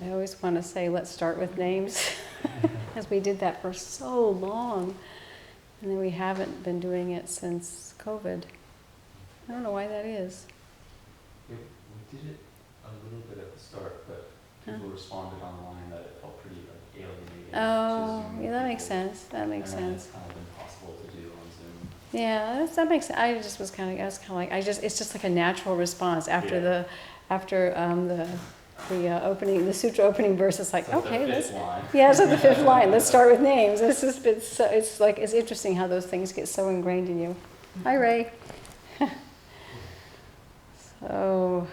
I always want to say, let's start with names, because we did that for so long, and then we haven't been doing it since COVID. I don't know why that is. We did it a little bit at the start, but people responded online that it felt pretty like alienating. Oh, yeah, that makes sense. That makes sense. It's kind of impossible to do on Zoom. Yeah, that makes sense. I was kind of like, it's just like a natural response after the opening, the sutra opening verse. It's like, okay, let's. Yeah, it's like the fifth line. Let's start with names. It's interesting how those things get so ingrained in you. Hi, Ray. So,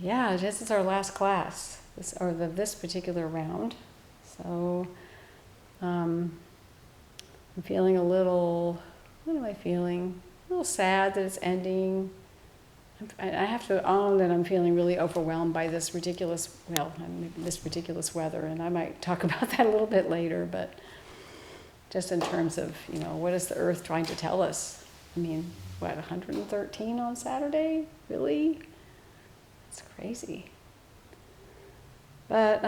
yeah, this is our last class, this particular round. So, I'm feeling what am I feeling? A little sad that it's ending. I have to own that I'm feeling really overwhelmed by this ridiculous weather, and I might talk about that a little bit later, but just in terms of, what is the earth trying to tell us? I mean, 113 on Saturday? Really? It's crazy. But,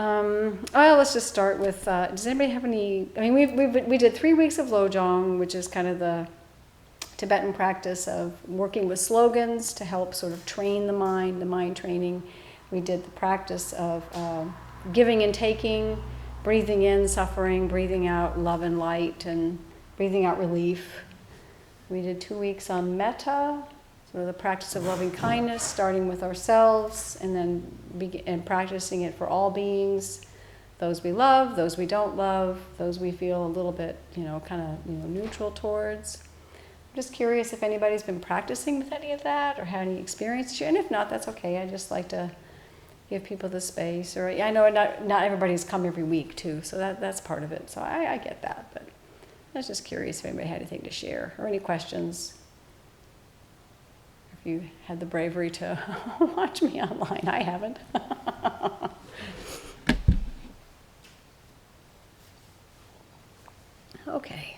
let's just start with, does anybody have any, we did 3 weeks of lojong, which is kind of the Tibetan practice of working with slogans to help sort of train the mind training. We did the practice of giving and taking, breathing in suffering, breathing out love and light, and breathing out relief. We did 2 weeks on metta, sort of the practice of loving kindness, starting with ourselves, and then practicing it for all beings, those we love, those we don't love, those we feel a little bit, neutral towards. I'm just curious if anybody's been practicing with any of that or had any experience, and if not, that's okay. I just like to give people the space. Or I know not everybody's come every week too, so that's part of it. So I get that, but I was just curious if anybody had anything to share or any questions. If you had the bravery to watch me online, I haven't. Okay.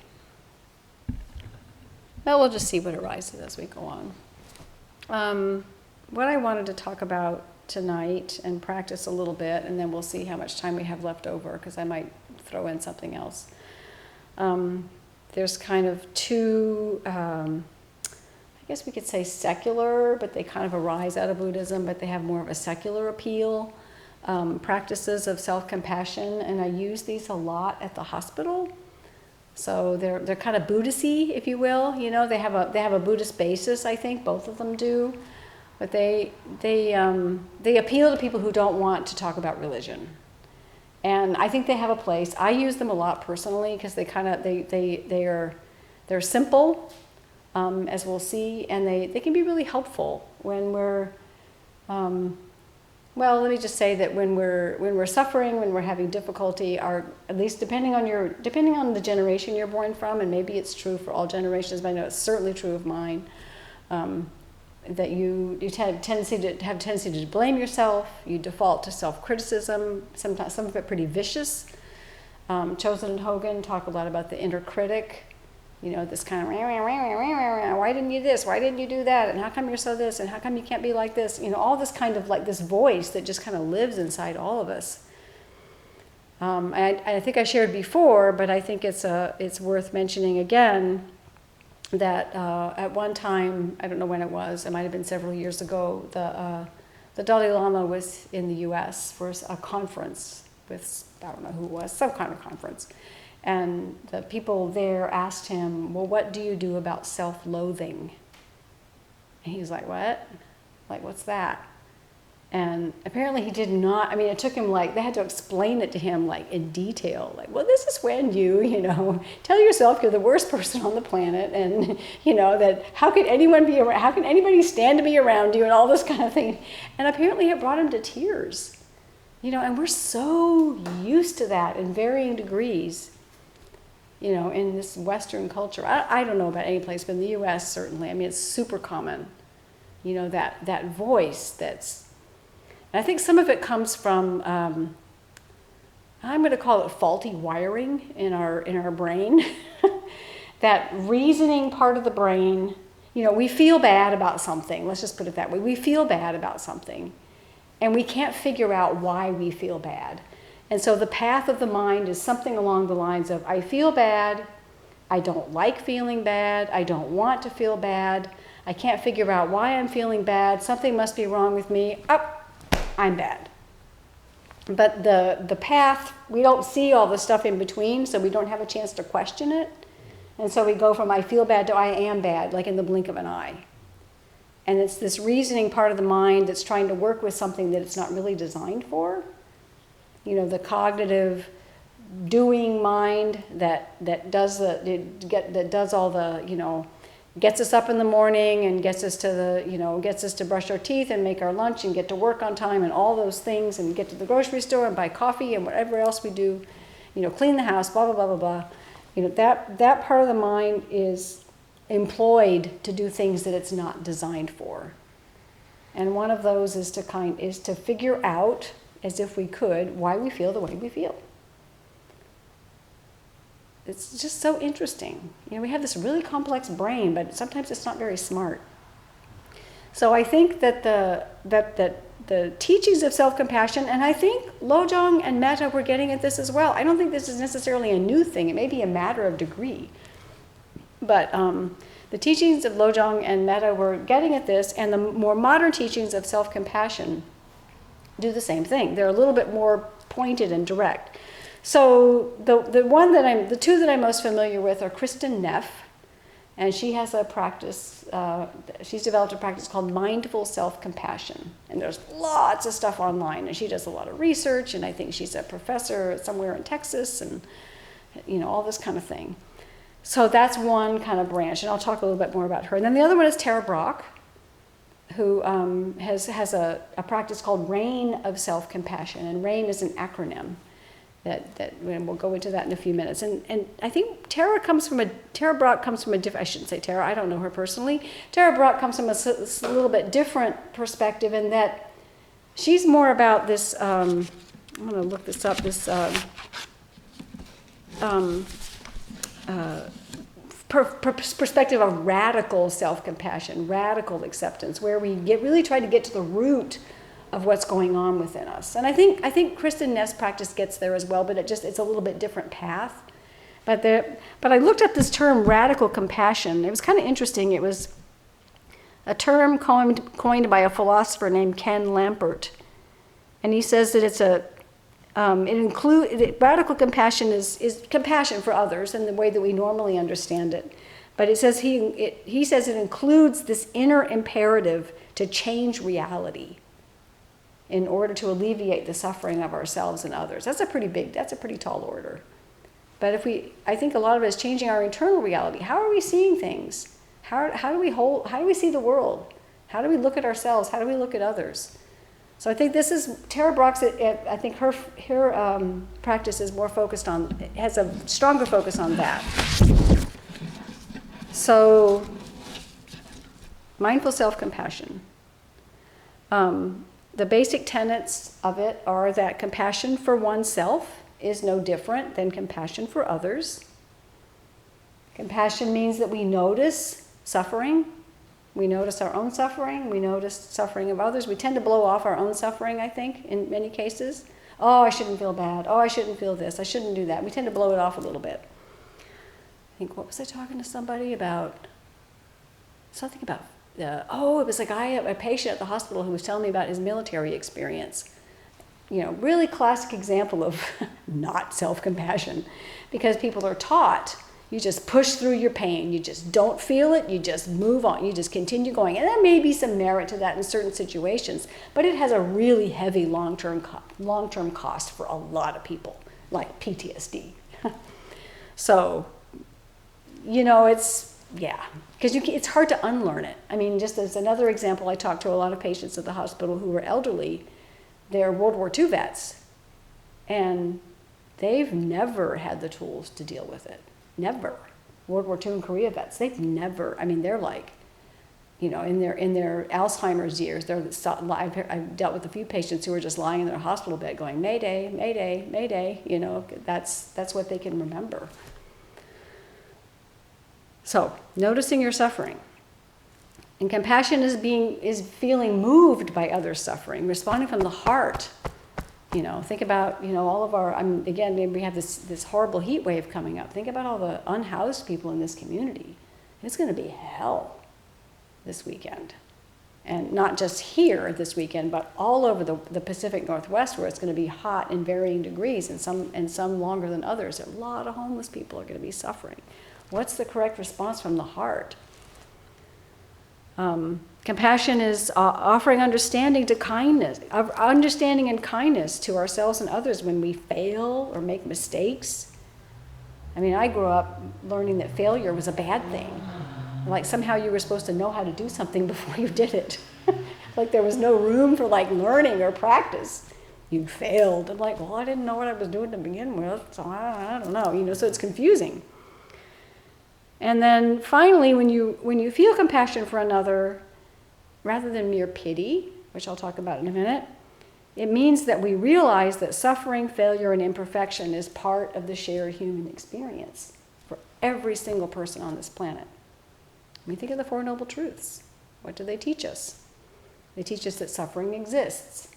Well, we'll just see what arises as we go on. What I wanted to talk about tonight and practice a little bit, and then we'll see how much time we have left over, because I might throw in something else. There's kind of two, I guess we could say secular, but they kind of arise out of Buddhism, but they have more of a secular appeal, practices of self-compassion, and I use these a lot at the hospital. So they're kind of Buddhist-y, if you will. They have a Buddhist basis, I think, both of them do. But they appeal to people who don't want to talk about religion, and I think they have a place. I use them a lot personally because they're simple, as we'll see, and they can be really helpful when we're. Let me just say that when we're suffering, when we're having difficulty, at least depending on the generation you're born from, and maybe it's true for all generations, but I know it's certainly true of mine. That you have tendency to blame yourself. You default to self-criticism. Sometimes some of it pretty vicious. Chosen and Hogan talk a lot about the inner critic. This kind of why didn't you this? Why didn't you do that? And how come you're so this? And how come you can't be like this? All this kind of like this voice that just kind of lives inside all of us. I think I shared before, but I think it's worth mentioning again. That at one time, I don't know when it was, it might have been several years ago, the Dalai Lama was in the US for a conference with, I don't know who it was, some kind of conference. And the people there asked him, well, what do you do about self-loathing? And he was like, what? Like, what's that? And apparently he did not, it took him they had to explain it to him in detail. Well, this is when you tell yourself you're the worst person on the planet, and, that how can anybody stand to be around you, and all this kind of thing. And apparently it brought him to tears. And we're so used to that in varying degrees, in this Western culture. I don't know about any place, but in the US certainly, it's super common, that voice that's. And I think some of it comes from, I'm going to call it faulty wiring in our brain. That reasoning part of the brain we feel bad about something. Let's just put it that way. We feel bad about something, and we can't figure out why we feel bad. And so the path of the mind is something along the lines of, I feel bad, I don't like feeling bad, I don't want to feel bad, I can't figure out why I'm feeling bad, something must be wrong with me, I'm bad. But the path, we don't see all the stuff in between, so we don't have a chance to question it. And so we go from I feel bad to I am bad, like in the blink of an eye. And it's this reasoning part of the mind that's trying to work with something that it's not really designed for. The cognitive doing mind that does all the, gets us up in the morning and gets us to brush our teeth and make our lunch and get to work on time and all those things and get to the grocery store and buy coffee and whatever else we do, clean the house, blah, blah, blah, blah, blah. That part of the mind is employed to do things that it's not designed for. And one of those is to figure out, as if we could, why we feel the way we feel. It's just so interesting. We have this really complex brain, but sometimes it's not very smart. So I think that the teachings of self-compassion, and I think lojong and metta were getting at this as well. I don't think this is necessarily a new thing. It may be a matter of degree. But the teachings of lojong and metta were getting at this, and the more modern teachings of self-compassion do the same thing. They're a little bit more pointed and direct. So the two that I'm most familiar with are Kristen Neff, and she has a practice, she's developed a practice called mindful self-compassion. And there's lots of stuff online, and she does a lot of research, and I think she's a professor somewhere in Texas, and all this kind of thing. So that's one kind of branch, and I'll talk a little bit more about her. And then the other one is Tara Brach, who has a practice called RAIN of self-compassion, and RAIN is an acronym. And we'll go into that in a few minutes. And I think Tara Brach comes from a different, I shouldn't say Tara, I don't know her personally. Tara Brach comes from a little bit different perspective in that she's more about this, I'm going to look this up, this perspective of radical self-compassion, radical acceptance, where we really try to get to the root of what's going on within us. And I think Kristen Neff's practice gets there as well, but it's a little bit different path. But I looked up this term radical compassion. It was kind of interesting. It was a term coined by a philosopher named Ken Lampert. And he says that radical compassion is compassion for others in the way that we normally understand it. But it says he says it includes this inner imperative to change reality in order to alleviate the suffering of ourselves and others. That's a pretty tall order. But I think a lot of it is changing our internal reality. How are we seeing things? How do we see the world? How do we look at ourselves? How do we look at others? So I think this is Tara Brach's. I think her practice is more focused on, has a stronger focus on that. So, mindful self-compassion. The basic tenets of it are that compassion for oneself is no different than compassion for others. Compassion means that we notice suffering. We notice our own suffering. We notice suffering of others. We tend to blow off our own suffering, I think, in many cases. Oh, I shouldn't feel bad. Oh, I shouldn't feel this. I shouldn't do that. We tend to blow it off a little bit. I think, what was I talking to somebody about? Something about, it was a patient at the hospital who was telling me about his military experience. Really classic example of not self-compassion, because people are taught, you just push through your pain, you just don't feel it, you just move on, you just continue going. And there may be some merit to that in certain situations, but it has a really heavy long-term cost for a lot of people, like PTSD. So, because it's hard to unlearn it. I mean, just as another example, I talked to a lot of patients at the hospital who were elderly. They're World War II vets, and they've never had the tools to deal with it. Never. World War II and Korea vets, they've never, they're like, in their Alzheimer's years, I've dealt with a few patients who were just lying in their hospital bed going, Mayday, Mayday, Mayday, that's what they can remember. So, noticing your suffering. And compassion is feeling moved by others' suffering, responding from the heart. Think about, all of our, again, maybe we have this horrible heat wave coming up. Think about all the unhoused people in this community. It's going to be hell this weekend. And not just here this weekend, but all over the Pacific Northwest, where it's going to be hot in varying degrees, and some longer than others. A lot of homeless people are going to be suffering. What's the correct response from the heart? Compassion is offering understanding and kindness to ourselves and others when we fail or make mistakes. I grew up learning that failure was a bad thing. Like somehow you were supposed to know how to do something before you did it. Like there was no room for learning or practice. You failed. And well, I didn't know what I was doing to begin with, so I don't know. So it's confusing. And then finally, when you feel compassion for another, rather than mere pity, which I'll talk about in a minute, it means that we realize that suffering, failure, and imperfection is part of the shared human experience for every single person on this planet. Think of the Four Noble Truths. What do they teach us? They teach us that suffering exists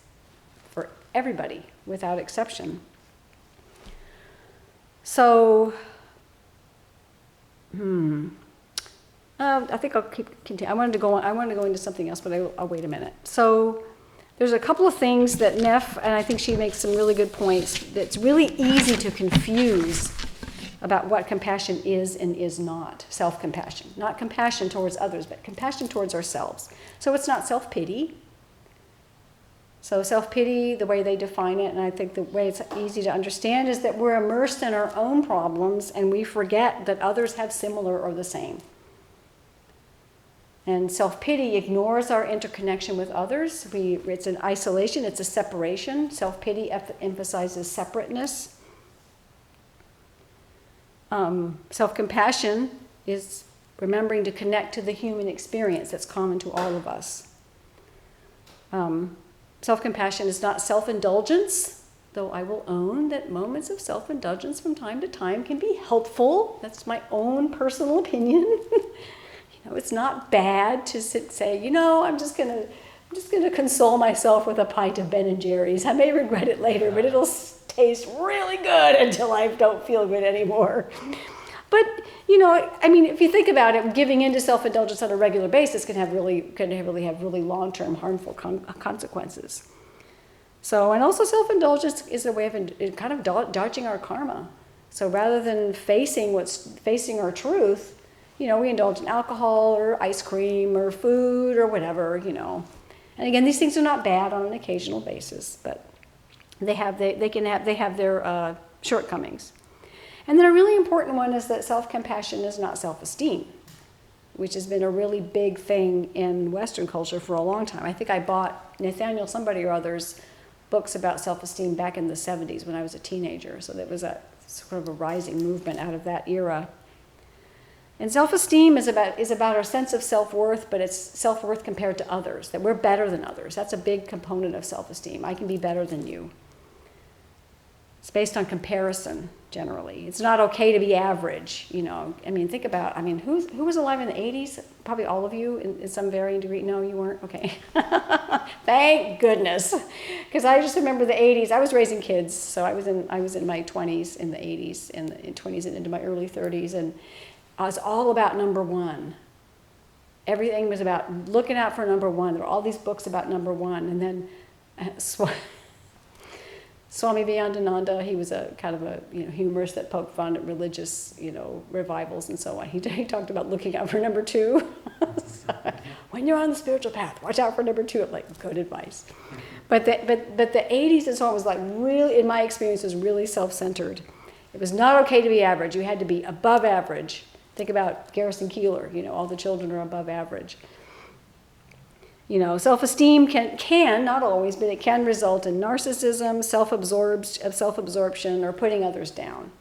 for everybody, without exception. So, I think I'll continue. I wanted to go into something else, but I'll wait a minute. So, there's a couple of things that Neff, and I think she makes some really good points, that's really easy to confuse about what compassion is and is not. Self-compassion. Not compassion towards others, but compassion towards ourselves. So it's not self-pity. So self-pity, the way they define it, and I think the way it's easy to understand, is that we're immersed in our own problems and we forget that others have similar or the same. And self-pity ignores our interconnection with others. It's an isolation, it's a separation. Self-pity emphasizes separateness. Self-compassion is remembering to connect to the human experience that's common to all of us. Self-compassion is not self-indulgence, though I will own that moments of self-indulgence from time to time can be helpful. That's my own personal opinion. It's not bad to say, I'm just gonna console myself with a pint of Ben and Jerry's. I may regret it later, but it'll taste really good until I don't feel good anymore. But if you think about it, giving into self-indulgence on a regular basis can really have really long-term harmful consequences. So, and also self-indulgence is a way of kind of dodging our karma. So rather than facing our truth, we indulge in alcohol or ice cream or food or whatever, And again, these things are not bad on an occasional basis, but they have their shortcomings. And then a really important one is that self-compassion is not self-esteem, which has been a really big thing in Western culture for a long time. I think I bought Nathaniel somebody or other's books about self-esteem back in the 70s when I was a teenager. So there was a sort of a rising movement out of that era. And self-esteem is about our sense of self-worth, but it's self-worth compared to others, that we're better than others. That's a big component of self-esteem. I can be better than you. It's based on comparison, generally. It's not okay to be average, Think about, who was alive in the 80s? Probably all of you in some varying degree. No, you weren't? Okay. Thank goodness. Because I just remember the 80s. I was raising kids, so I was in my 20s in the 80s, in 20s and into my early 30s, and I was all about number one. Everything was about looking out for number one. There were all these books about number one, and then Swami Vivekananda, he was a kind of a humorist that poked fun at religious revivals and so on. He talked about looking out for number two. So, when you're on the spiritual path, watch out for number two. I'm like, good advice. But the 80s and so on was really, in my experience, was really self-centered. It was not okay to be average. You had to be above average. Think about Garrison Keillor. all the children are above average. Self-esteem can, not always, but it can result in narcissism, self-absorption, or putting others down.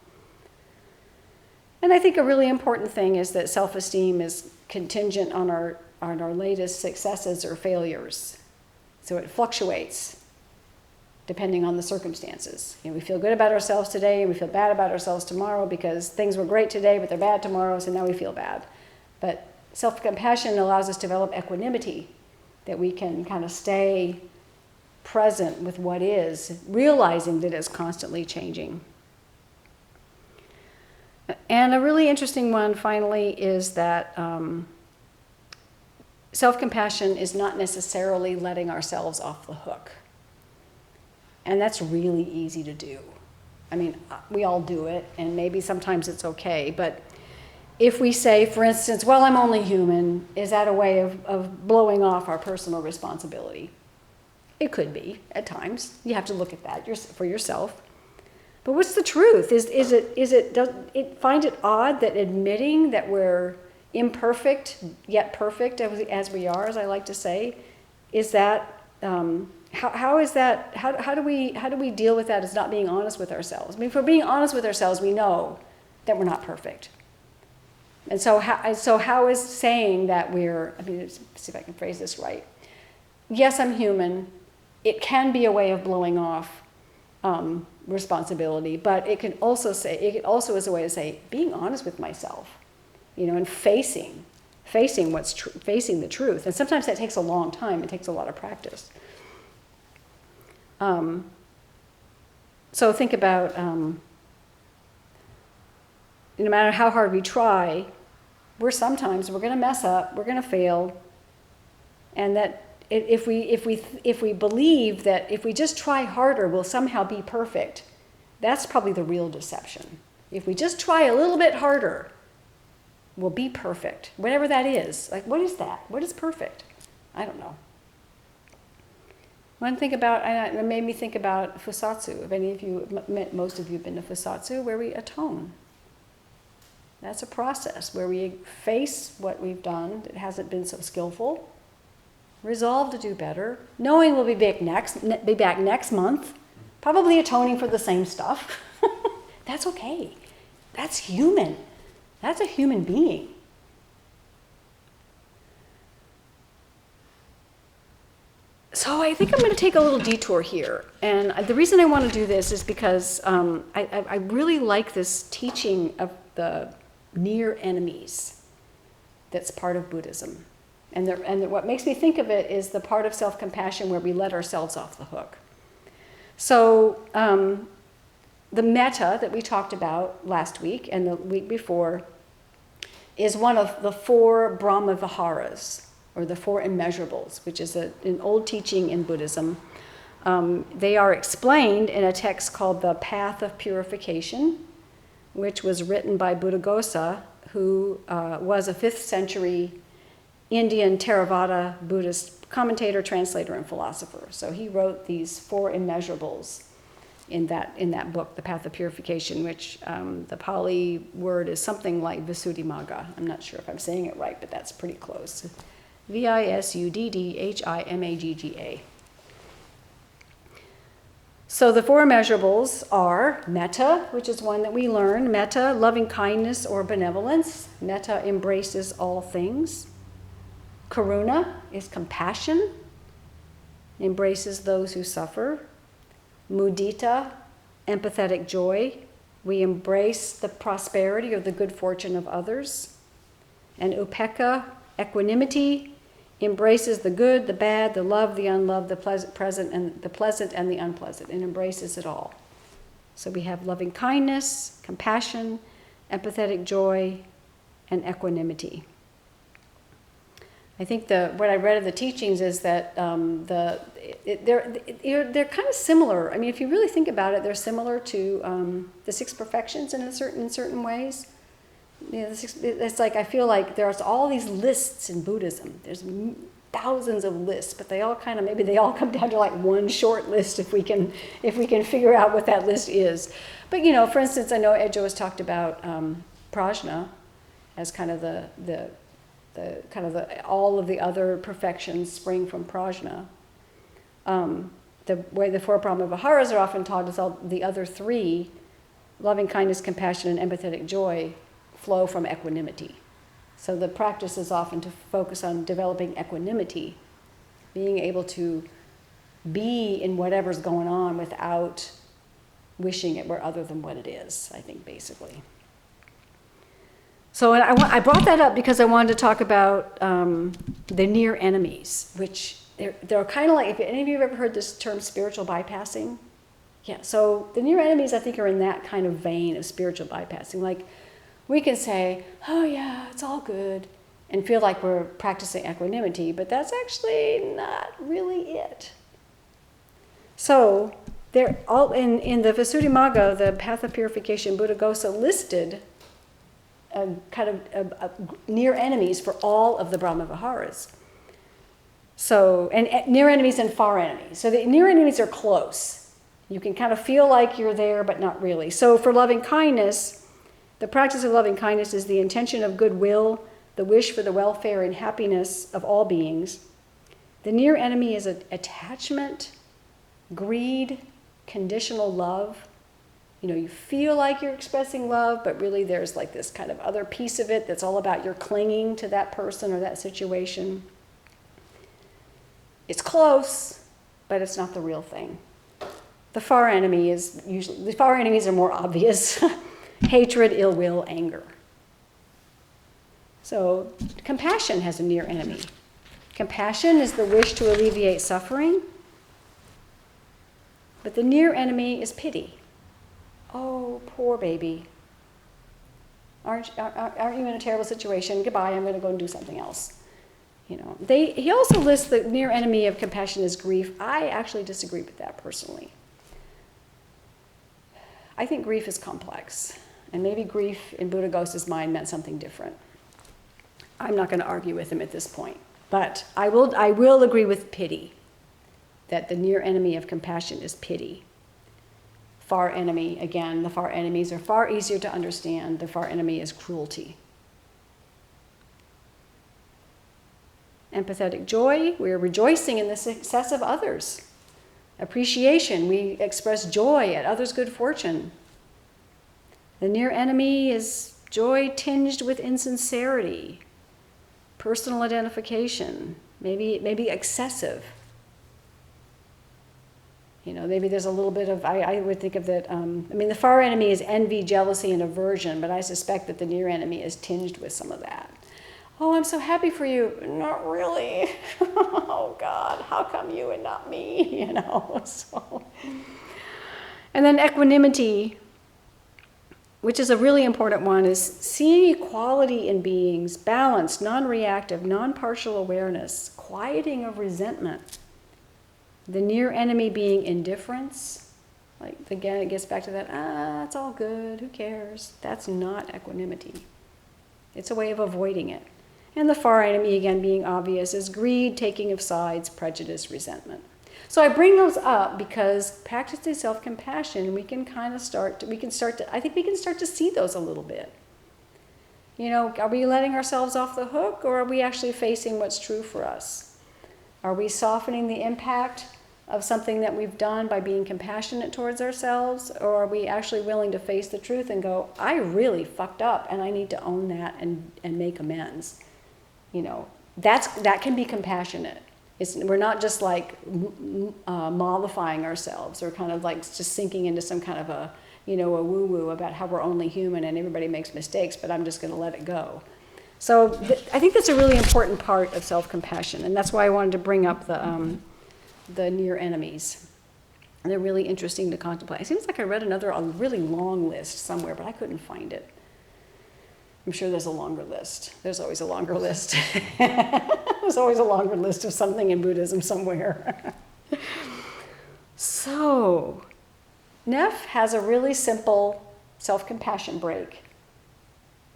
And I think a really important thing is that self-esteem is contingent on our latest successes or failures. So it fluctuates depending on the circumstances. We feel good about ourselves today, and we feel bad about ourselves tomorrow because things were great today, but they're bad tomorrow, so now we feel bad. But self-compassion allows us to develop equanimity, that we can kind of stay present with what is, realizing that it's constantly changing. And a really interesting one, finally, is that self-compassion is not necessarily letting ourselves off the hook. And that's really easy to do. I mean, we all do it, and maybe sometimes it's okay, but if we say, for instance, well, I'm only human, is that a way of blowing off our personal responsibility? It could be, at times. You have to look at that for yourself. But what's the truth? Does it find it odd that admitting that we're imperfect, yet perfect as we are, as I like to say, is that, how is that, how do we deal with that as not being honest with ourselves? I mean, if we're being honest with ourselves, we know that we're not perfect. And so how is saying that let me see if I can phrase this right. Yes, I'm human. It can be a way of blowing off responsibility, but it also is a way to say, being honest with myself, and facing facing the truth. And sometimes that takes a long time. It takes a lot of practice. So think about, no matter how hard we try, we're going to mess up, we're going to fail, and that if we believe that if we just try harder, we'll somehow be perfect, that's probably the real deception. If we just try a little bit harder, we'll be perfect, whatever that is. Like, what is that? What is perfect? I don't know. It made me think about Fusatsu. If any of you, most of you have been to Fusatsu, where we atone. That's a process where we face what we've done that hasn't been so skillful, resolve to do better, knowing we'll be back next month, probably atoning for the same stuff. That's okay. That's human. That's a human being. So I think I'm going to take a little detour here. And the reason I want to do this is because I really like this teaching of the near enemies that's part of Buddhism. And what makes me think of it is the part of self-compassion where we let ourselves off the hook. So the metta that we talked about last week and the week before is one of the 4 Brahma Viharas, or the 4 immeasurables, which is an old teaching in Buddhism. They are explained in a text called The Path of Purification, which was written by Buddhaghosa, who was a 5th century Indian Theravada Buddhist commentator, translator, and philosopher. So he wrote these 4 immeasurables in that book, The Path of Purification, which the Pali word is something like Visuddhimagga. I'm not sure if I'm saying it right, but that's pretty close. Visuddhimagga. So the 4 immeasurables are metta, which is one that we learn. Metta, loving kindness or benevolence. Metta embraces all things. Karuna is compassion, embraces those who suffer. Mudita, empathetic joy. We embrace the prosperity or the good fortune of others. And upekkha, equanimity, embraces the good, the bad, the love, the unloved, the pleasant and the unpleasant, and embraces it all. So we have loving kindness, compassion, empathetic joy, and equanimity. I think what I read of the teachings is that they're kind of similar. I mean, if you really think about it, they're similar to the 6 perfections in certain ways. It's like I feel like there's all these lists in Buddhism. There's thousands of lists, but maybe they all come down to like one short list if we can figure out what that list is. But for instance, I know Edjo has talked about prajna as kind of all of the other perfections spring from prajna. The way the 4 Brahma Viharas are often taught is all the other 3, loving kindness, compassion, and empathetic joy, flow from equanimity. So the practice is often to focus on developing equanimity, being able to be in whatever's going on without wishing it were other than what it is, I think, basically. So I brought that up because I wanted to talk about the near enemies, which they're kind of like, if any of you have ever heard this term spiritual bypassing? Yeah, so the near enemies, I think, are in that kind of vein of spiritual bypassing. Like, we can say, oh yeah, it's all good, and feel like we're practicing equanimity, but that's actually not really it. So, they're all in the Visuddhimagga, the path of purification, Buddhaghosa listed near enemies for all of the Brahmaviharas. So, and near enemies and far enemies. So the near enemies are close. You can kind of feel like you're there, but not really. So for loving kindness, the practice of loving kindness is the intention of goodwill, the wish for the welfare and happiness of all beings. The near enemy is attachment, greed, conditional love. You know, you feel like you're expressing love, but really there's like this kind of other piece of it that's all about your clinging to that person or that situation. It's close, but it's not the real thing. The far enemies are more obvious. Hatred, ill will, anger. So compassion has a near enemy. Compassion is the wish to alleviate suffering, but the near enemy is pity. Oh, poor baby. Aren't you in a terrible situation? Goodbye, I'm going to go and do something else. You know, he also lists the near enemy of compassion as grief. I actually disagree with that personally. I think grief is complex, and maybe grief in Buddhaghosa's mind meant something different. I'm not going to argue with him at this point, but I will agree with pity, that the near enemy of compassion is pity. Far enemy, again, the far enemies are far easier to understand. The far enemy is cruelty. Empathetic joy, we're rejoicing in the success of others. Appreciation, we express joy at others' good fortune. The near enemy is joy tinged with insincerity, personal identification, maybe excessive. You know, maybe there's a little bit of, I would think of that, the far enemy is envy, jealousy, and aversion, but I suspect that the near enemy is tinged with some of that. Oh, I'm so happy for you. Not really. Oh, God, how come you and not me? You know, so. And then equanimity, which is a really important one, is seeing equality in beings, balance, non-reactive, non-partial awareness, quieting of resentment. The near enemy being indifference. Like, again, it gets back to that, it's all good, who cares? That's not equanimity. It's a way of avoiding it. And the far enemy, again, being obvious, is greed, taking of sides, prejudice, resentment. So I bring those up because practicing self-compassion, I think we can start to see those a little bit. You know, are we letting ourselves off the hook, or are we actually facing what's true for us? Are we softening the impact of something that we've done by being compassionate towards ourselves, or are we actually willing to face the truth and go, I really fucked up and I need to own that and make amends? You know, that can be compassionate. We're not just like mollifying ourselves or kind of like just sinking into some kind of a woo-woo about how we're only human and everybody makes mistakes, but I'm just going to let it go. So I think that's a really important part of self-compassion, and that's why I wanted to bring up the near enemies. And they're really interesting to contemplate. It seems like I read a really long list somewhere, but I couldn't find it. I'm sure there's a longer list. There's always a longer list. There's always a longer list of something in Buddhism somewhere. So, Neff has a really simple self-compassion break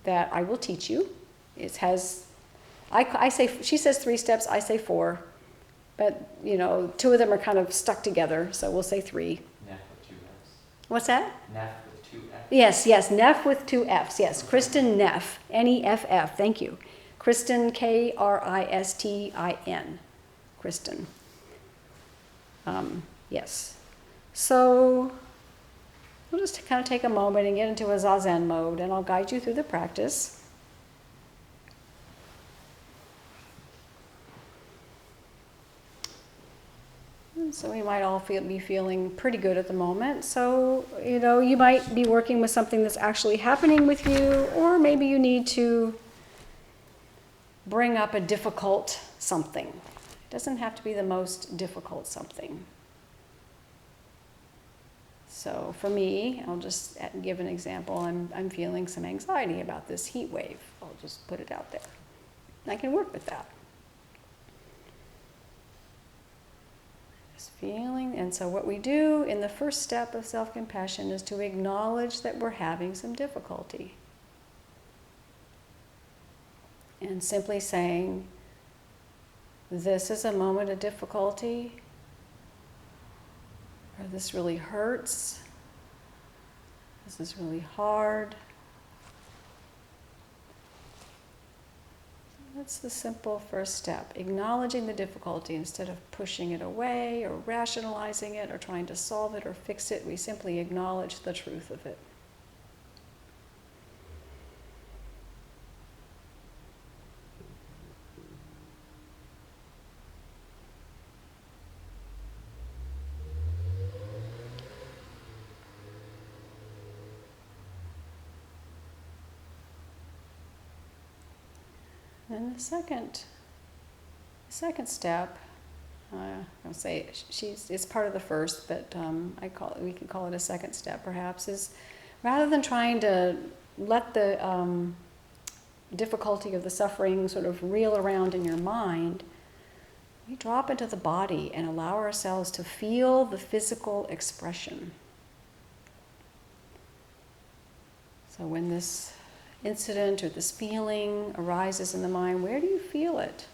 that I will teach you. It has, she says 3 steps, I say 4. But, 2 of them are kind of stuck together, so we'll say 3. Neff with 2 F's. What's that? Neff with 2 F's. Yes, Neff with 2 F's. Yes, Kristen Neff, N-E-F-F. Thank you. Kristen, K-R-I-S-T-I-N. Kristen. Yes. So we'll just kind of take a moment and get into a zazen mode, and I'll guide you through the practice. So we might all be feeling pretty good at the moment. So, you might be working with something that's actually happening with you, or maybe you need to bring up a difficult something. It doesn't have to be the most difficult something. So for me, I'll just give an example. I'm feeling some anxiety about this heat wave. I'll just put it out there. I can work with that. Just feeling. And so what we do in the first step of self-compassion is to acknowledge that we're having some difficulty. And simply saying, this is a moment of difficulty, or this really hurts, this is really hard. That's the simple first step, acknowledging the difficulty instead of pushing it away or rationalizing it or trying to solve it or fix it. We simply acknowledge the truth of it. And the second step, I'll say it's part of the first, but we can call it a second step perhaps, is rather than trying to let the difficulty of the suffering sort of reel around in your mind, we drop into the body and allow ourselves to feel the physical expression. So when this incident or this feeling arises in the mind, where do you feel it?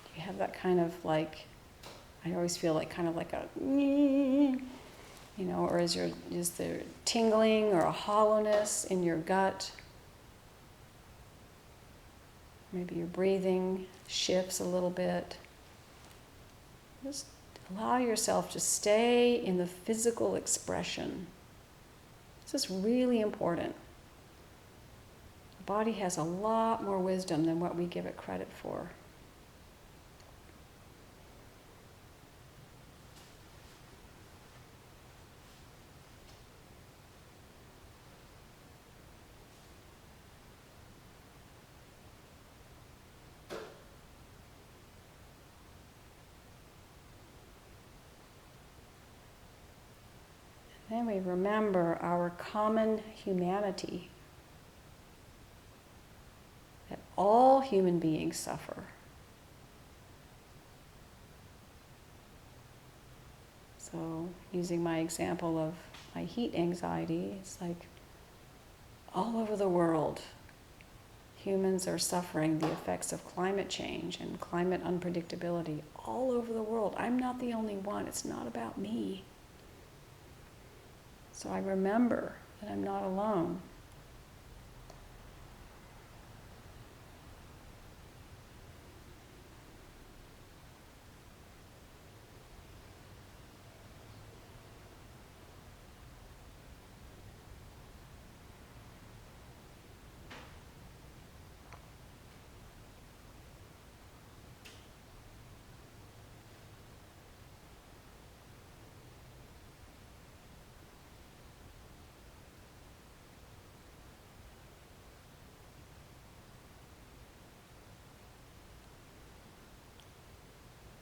Do you have that kind of I always feel like kind of like a, or is there tingling or a hollowness in your gut? Maybe your breathing shifts a little bit. Just allow yourself to stay in the physical expression. This is really important. The body has a lot more wisdom than what we give it credit for. Then we remember our common humanity. That all human beings suffer. So, using my example of my heat anxiety, it's like all over the world, humans are suffering the effects of climate change and climate unpredictability all over the world. I'm not the only one. It's not about me. So I remember that I'm not alone.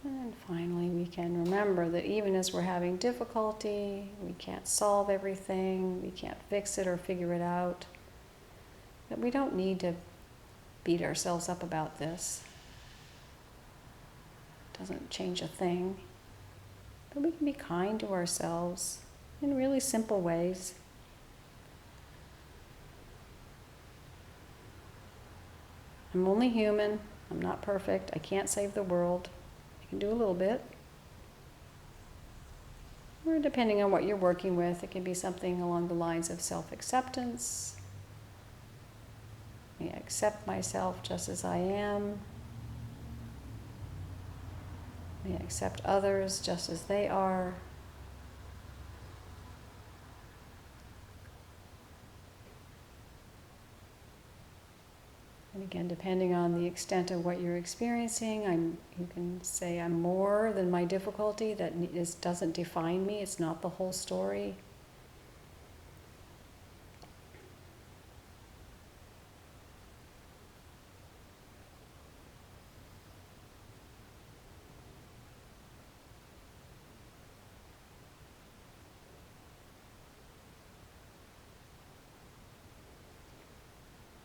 And finally, we can remember that even as we're having difficulty, we can't solve everything, we can't fix it or figure it out, that we don't need to beat ourselves up about this. It doesn't change a thing. But we can be kind to ourselves in really simple ways. I'm only human. I'm not perfect. I can't save the world. I can do a little bit. Or depending on what you're working with, it can be something along the lines of self-acceptance. I accept myself just as I am. I accept others just as they are. And again, depending on the extent of what you're experiencing, you can say I'm more than my difficulty. That doesn't define me. It's not the whole story.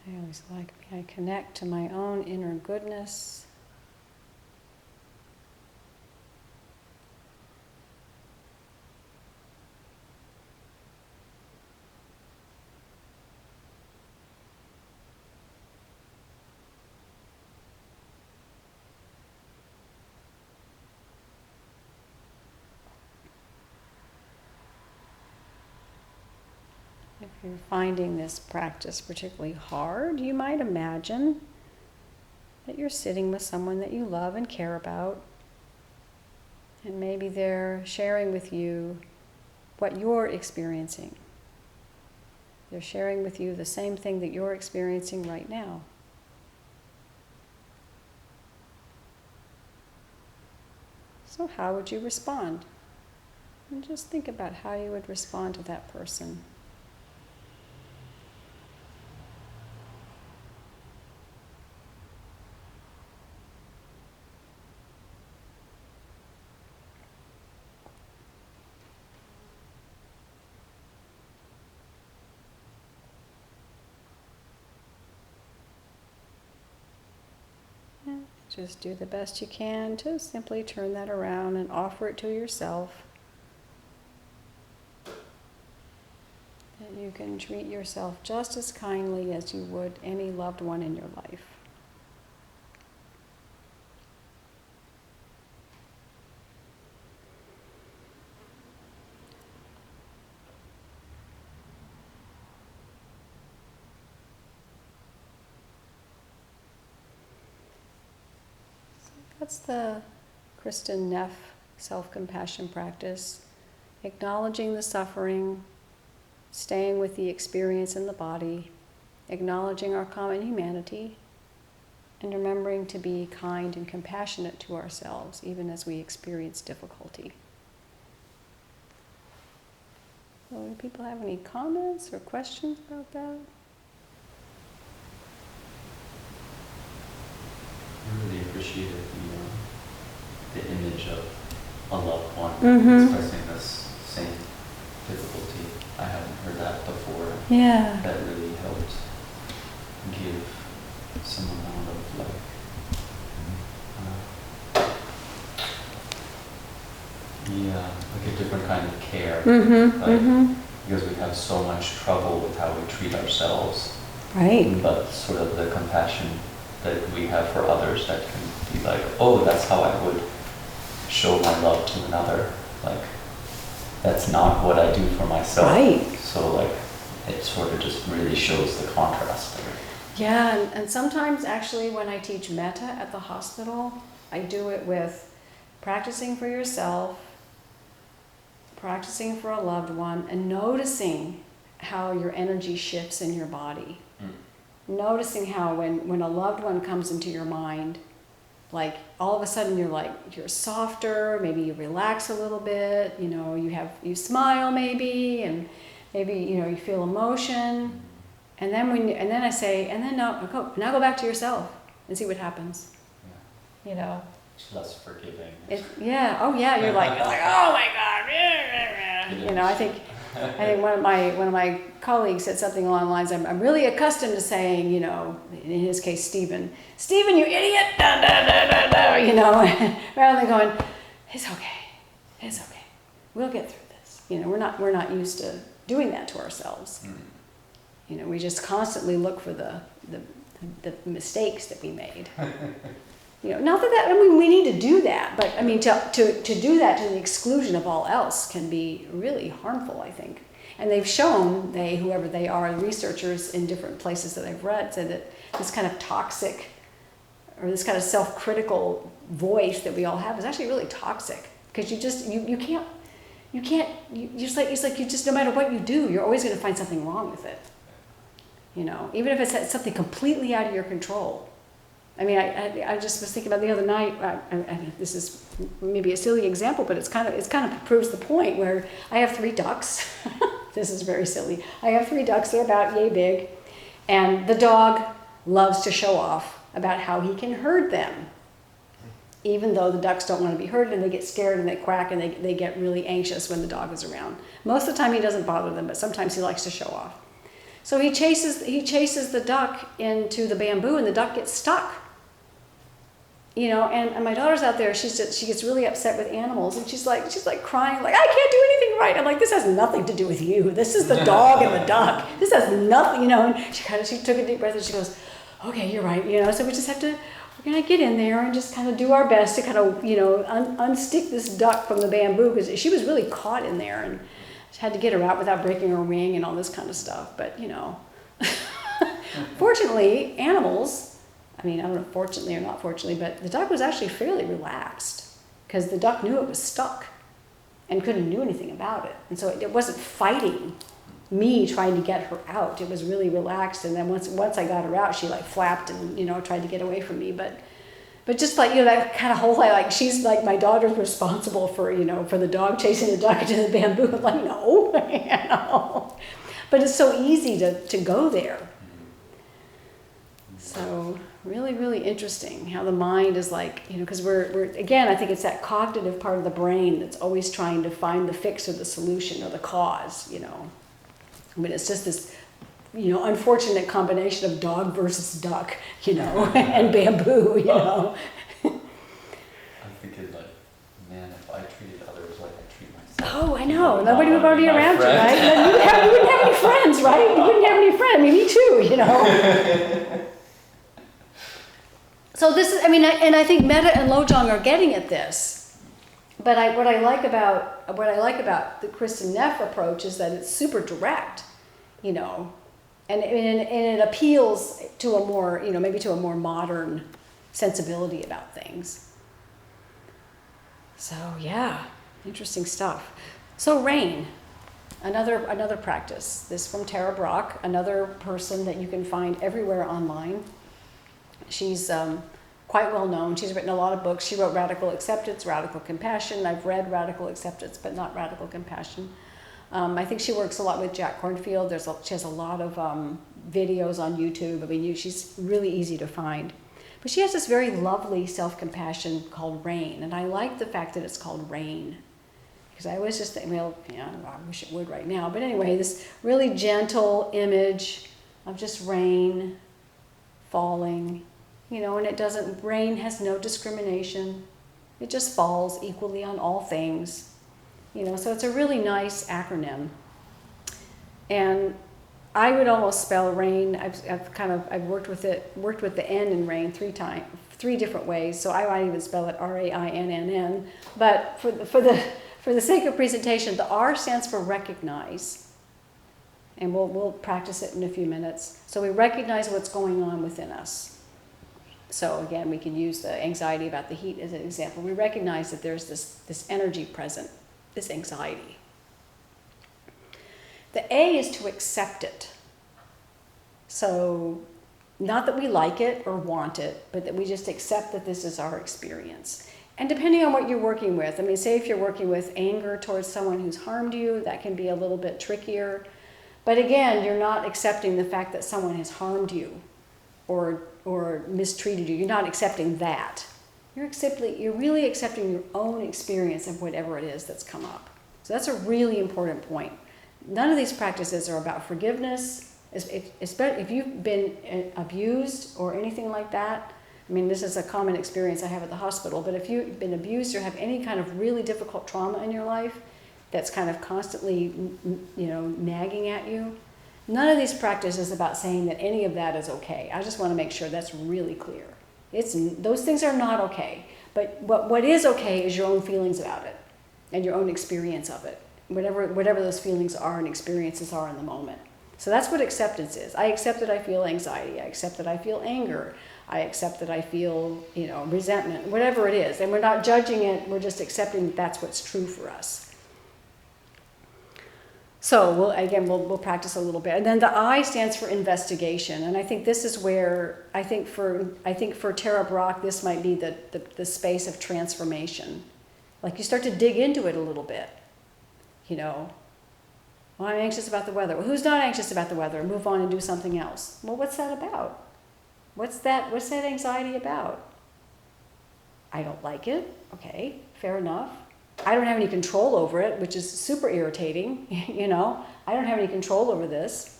I always like, may I connect to my own inner goodness. If you're finding this practice particularly hard, you might imagine that you're sitting with someone that you love and care about, and maybe they're sharing with you what you're experiencing. They're sharing with you the same thing that you're experiencing right now. So how would you respond? And just think about how you would respond to that person. Just do the best you can to simply turn that around and offer it to yourself. That you can treat yourself just as kindly as you would any loved one in your life. That's the Kristen Neff self-compassion practice. Acknowledging the suffering, staying with the experience in the body, acknowledging our common humanity, and remembering to be kind and compassionate to ourselves, even as we experience difficulty. So, do people have any comments or questions about that? I really appreciated the image of a loved one expressing this same difficulty. I hadn't heard that before. Yeah. That really helped give some amount of like a different kind of care. Because we have so much trouble with how we treat ourselves. Right. But sort of the compassion that we have for others that can be like, oh, that's how I would show my love to another. Like, that's not what I do for myself. Right. So like, it sort of just really shows the contrast there. Yeah, and sometimes actually when I teach metta at the hospital, I do it with practicing for yourself, practicing for a loved one, and noticing how your energy shifts in your body. Noticing how when a loved one comes into your mind, like all of a sudden you're softer, maybe you relax a little bit, you smile maybe, and maybe you feel emotion, and then I say, and then now go back to yourself and see what happens. Yeah. It's less forgiving. You're like, oh my God, I think one of my colleagues said something along the lines, I'm really accustomed to saying, in his case, Stephen, you idiot, rather than going, it's okay, we'll get through this. We're not used to doing that to ourselves. We just constantly look for the mistakes that we made. Not that we need to do that, but to do that to the exclusion of all else can be really harmful, I think. And they've shown, whoever they are, researchers in different places that I've read, said that this kind of toxic, or this kind of self-critical voice that we all have is actually really toxic. Because it's like no matter what you do, you're always going to find something wrong with it. You know, even if it's something completely out of your control. I mean, I just was thinking about the other night. I mean, this is maybe a silly example, but it's kind of proves the point. Where I have 3 ducks. This is very silly. I have 3 ducks. They're about yay big, and the dog loves to show off about how he can herd them, even though the ducks don't want to be herded, and they get scared and they quack and they get really anxious when the dog is around. Most of the time he doesn't bother them, but sometimes he likes to show off. So he chases the duck into the bamboo, and the duck gets stuck. You know, and my daughter's out there. She gets really upset with animals, and she's like crying, like, I can't do anything right. I'm like, this has nothing to do with you. This is the dog and the duck. This has nothing, you know. And she took a deep breath and she goes, okay, you're right. You know, so we just have to, we're gonna get in there and just kind of do our best to kind of, you know, unstick this duck from the bamboo, because she was really caught in there, and had to get her out without breaking her wing and all this kind of stuff. But you know, fortunately, animals. I mean, I don't know, fortunately or not fortunately, but the duck was actually fairly relaxed, because the duck knew it was stuck and couldn't do anything about it. And so it wasn't fighting me trying to get her out. It was really relaxed. And then once I got her out, she like flapped and, you know, tried to get away from me. But just like, you know, that kind of whole, like, she's like, my daughter's responsible for, you know, for the dog chasing the duck into the bamboo. I'm like, no, you know. But it's so easy to go there. So really, really interesting how the mind is like, you know, because we're again, I think it's that cognitive part of the brain that's always trying to find the fix or the solution or the cause, you know. But it's just this, you know, unfortunate combination of dog versus duck, you know, and bamboo, you know. I'm thinking like, man, if I treated others like I treat myself. Oh, I know. Nobody would want to be around you, right? You wouldn't have any friends, right? You wouldn't have any friends. I mean, me too, you know. So this is, I mean, and I think metta and lojong are getting at this. But what I like about the Kristen Neff approach is that it's super direct, you know, and it appeals to a more, you know, maybe to a more modern sensibility about things. So yeah, interesting stuff. So rain, another practice. This from Tara Brach, another person that you can find everywhere online. She's quite well known. She's written a lot of books. She wrote Radical Acceptance, Radical Compassion. I've read Radical Acceptance, but not Radical Compassion. I think she works a lot with Jack Kornfield. She has a lot of videos on YouTube. I mean, she's really easy to find. But she has this very lovely self-compassion called Rain. And I like the fact that it's called Rain. Because I always just think, well, yeah, I wish it would right now. But anyway, this really gentle image of just rain falling. You know, and rain has no discrimination. It just falls equally on all things. You know, so it's a really nice acronym. And I would almost spell rain. I've worked with the N in rain 3 different ways. So I might even spell it RAINNN. But for the sake of presentation, the R stands for recognize. And we'll practice it in a few minutes. So we recognize what's going on within us. So again, we can use the anxiety about the heat as an example. We recognize that there's this energy present, this anxiety. The A is to accept it. So not that we like it or want it, but that we just accept that this is our experience. And depending on what you're working with, I mean, say if you're working with anger towards someone who's harmed you, that can be a little bit trickier. But again, you're not accepting the fact that someone has harmed you or mistreated you. You're not accepting that. You're really accepting your own experience of whatever it is that's come up. So that's a really important point. None of these practices are about forgiveness. Especially if you've been abused or anything like that. I mean, this is a common experience I have at the hospital, but if you've been abused or have any kind of really difficult trauma in your life that's kind of constantly, you know, nagging at you, none of these practices is about saying that any of that is okay. I just want to make sure that's really clear. Those things are not okay. But what is okay is your own feelings about it and your own experience of it, whatever those feelings are and experiences are in the moment. So that's what acceptance is. I accept that I feel anxiety. I accept that I feel anger. I accept that I feel, you know, resentment, whatever it is. And we're not judging it. We're just accepting that that's what's true for us. So we'll practice a little bit, and then the I stands for investigation, and I think this is where I think for Tara Brach this might be the space of transformation. Like you start to dig into it a little bit, you know. Well, I'm anxious about the weather. Well, who's not anxious about the weather? Move on and do something else. Well, what's that about? What's that anxiety about? I don't like it. Okay, fair enough. I don't have any control over it, which is super irritating, you know. I don't have any control over this.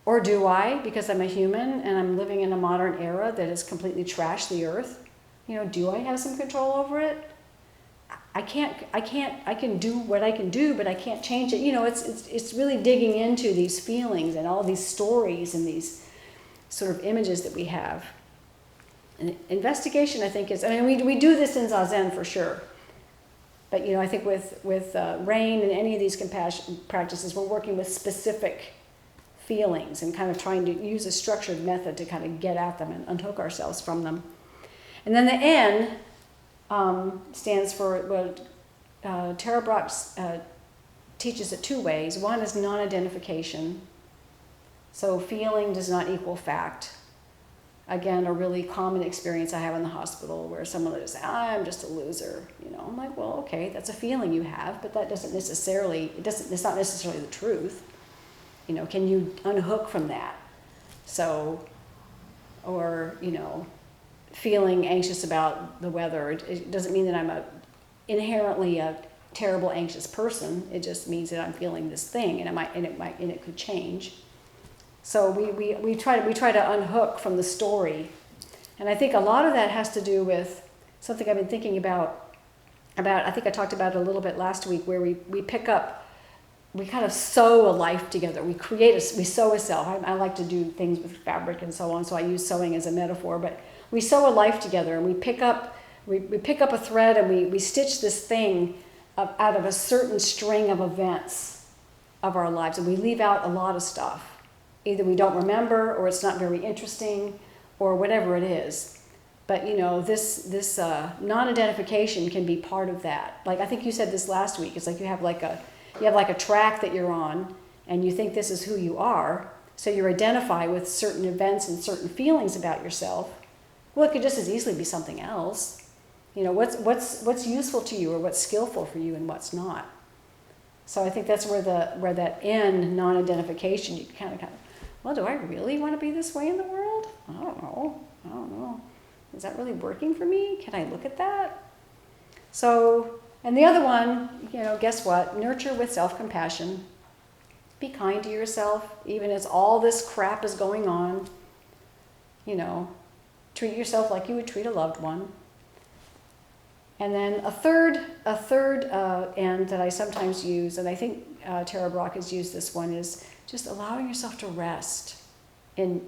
Or do I, because I'm a human and I'm living in a modern era that has completely trashed the earth? You know, do I have some control over it? I can do what I can do, but I can't change it. You know, it's really digging into these feelings and all these stories and these sort of images that we have. And investigation, I think, is, I mean, we do this in Zazen for sure. But, you know, I think with Rain and any of these compassion practices, we're working with specific feelings and kind of trying to use a structured method to kind of get at them and unhook ourselves from them. And then the N stands for, well, Tara Brach teaches it two ways. One is non-identification. So feeling does not equal fact. Again, a really common experience I have in the hospital where someone will say, I'm just a loser. You know, I'm like, well, okay, that's a feeling you have, but that doesn't necessarily, it's not necessarily the truth. You know, can you unhook from that? So, or, you know, feeling anxious about the weather, it doesn't mean that I'm inherently a terrible anxious person. It just means that I'm feeling this thing, and it could change. So we try to unhook from the story, and I think a lot of that has to do with something I've been thinking about. I think I talked about it a little bit last week, where we pick up, we kind of sew a life together. We sew a self. I like to do things with fabric and so on, so I use sewing as a metaphor. But we sew a life together, and we pick up a thread, and we stitch this thing out of a certain string of events of our lives, and we leave out a lot of stuff. Either we don't remember, or it's not very interesting, or whatever it is. But you know, this non-identification can be part of that. Like I think you said this last week. It's like you have like a track that you're on, and you think this is who you are. So you identify with certain events and certain feelings about yourself. Well, it could just as easily be something else. You know, what's useful to you, or what's skillful for you, and what's not. So I think that's where that N, non-identification, you kind of, well, do I really want to be this way in the world? I don't know. Is that really working for me? Can I look at that? So, and the other one, you know, guess what? Nurture with self-compassion. Be kind to yourself, even as all this crap is going on. You know, treat yourself like you would treat a loved one. And then a third N that I sometimes use, and I think Tara Brach has used this one, is just allowing yourself to rest in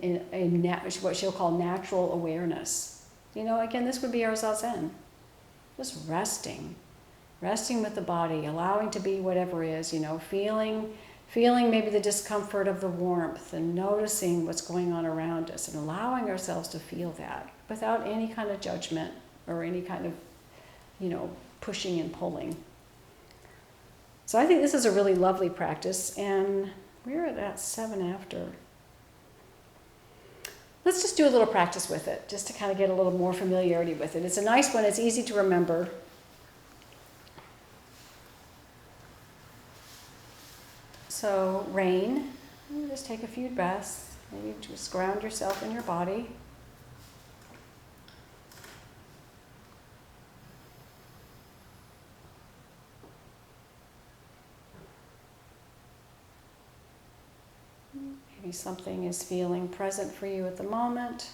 what she'll call natural awareness. You know, again, this would be our Zazen. Just resting with the body, allowing to be whatever is, you know, feeling maybe the discomfort of the warmth, and noticing what's going on around us, and allowing ourselves to feel that without any kind of judgment or any kind of, you know, pushing and pulling. So I think this is a really lovely practice, and we're at 7 after. Let's just do a little practice with it, just to kind of get a little more familiarity with it. It's a nice one. It's easy to remember. So, Rain, just take a few breaths. Maybe just ground yourself in your body. Maybe something is feeling present for you at the moment.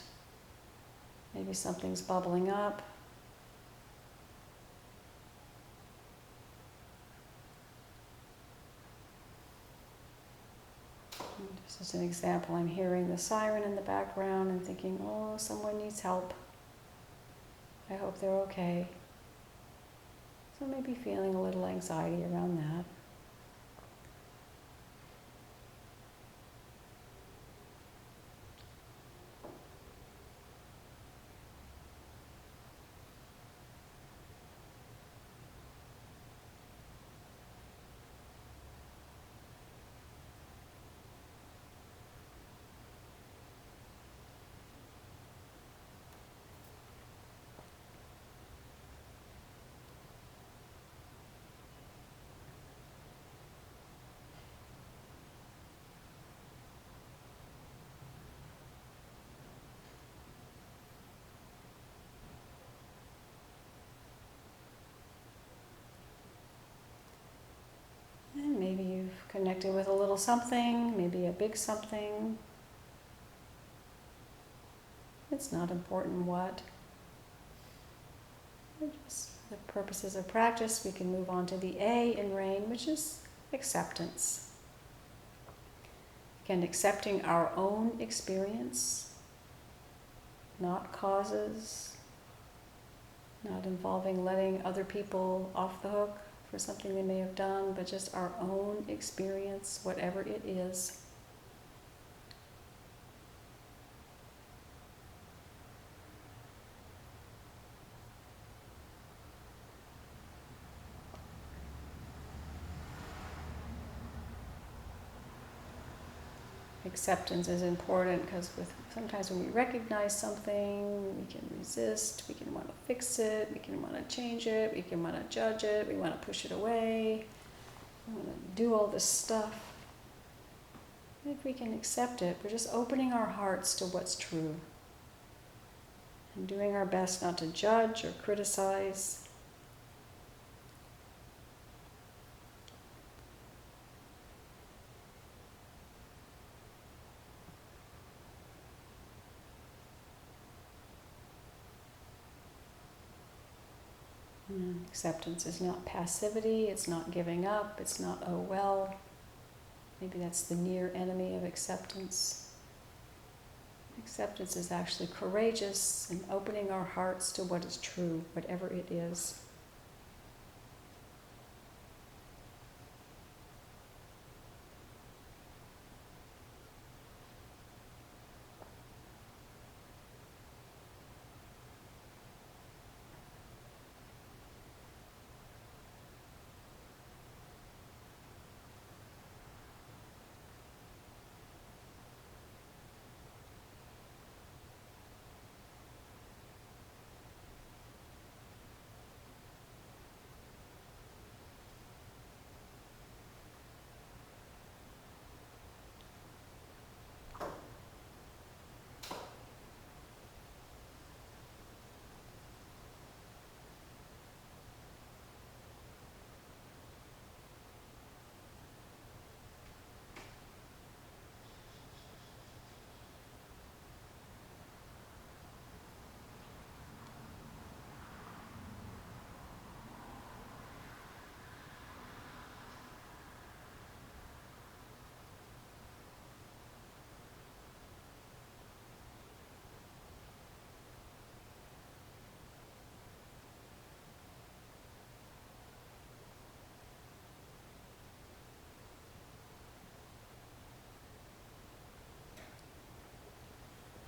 Maybe something's bubbling up. Just as an example, I'm hearing the siren in the background and thinking, oh, someone needs help. I hope they're okay. So maybe feeling a little anxiety around that. connected with a little something, maybe a big something. It's not important what. Just for the purposes of practice, we can move on to the A in rain, which is acceptance. Again, accepting our own experience, not causes, not involving letting other people off the hook for something they may have done, but just our own experience, whatever it is. Acceptance is important because sometimes when we recognize something, we can resist, we can want to fix it, we can want to change it, we can want to judge it, we want to push it away, we want to do all this stuff. If we can accept it, we're just opening our hearts to what's true and doing our best not to judge or criticize. Acceptance is not passivity, it's not giving up, it's not, oh well. Maybe that's the near enemy of acceptance. Acceptance is actually courageous and opening our hearts to what is true, whatever it is.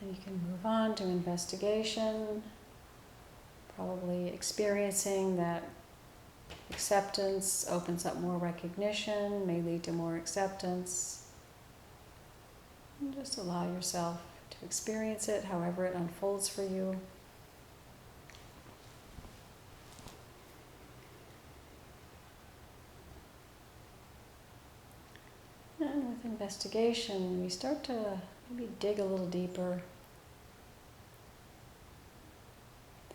And you can move on to investigation, probably experiencing that acceptance opens up more recognition, may lead to more acceptance. And just allow yourself to experience it however it unfolds for you. And with investigation, we start to maybe dig a little deeper.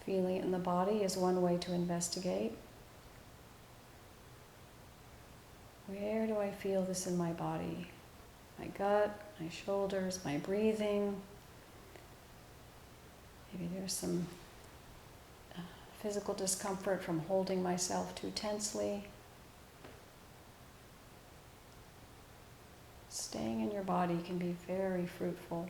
Feeling it in the body is one way to investigate. Where do I feel this in my body? My gut, my shoulders, my breathing. Maybe there's some physical discomfort from holding myself too tensely. Staying in your body can be very fruitful.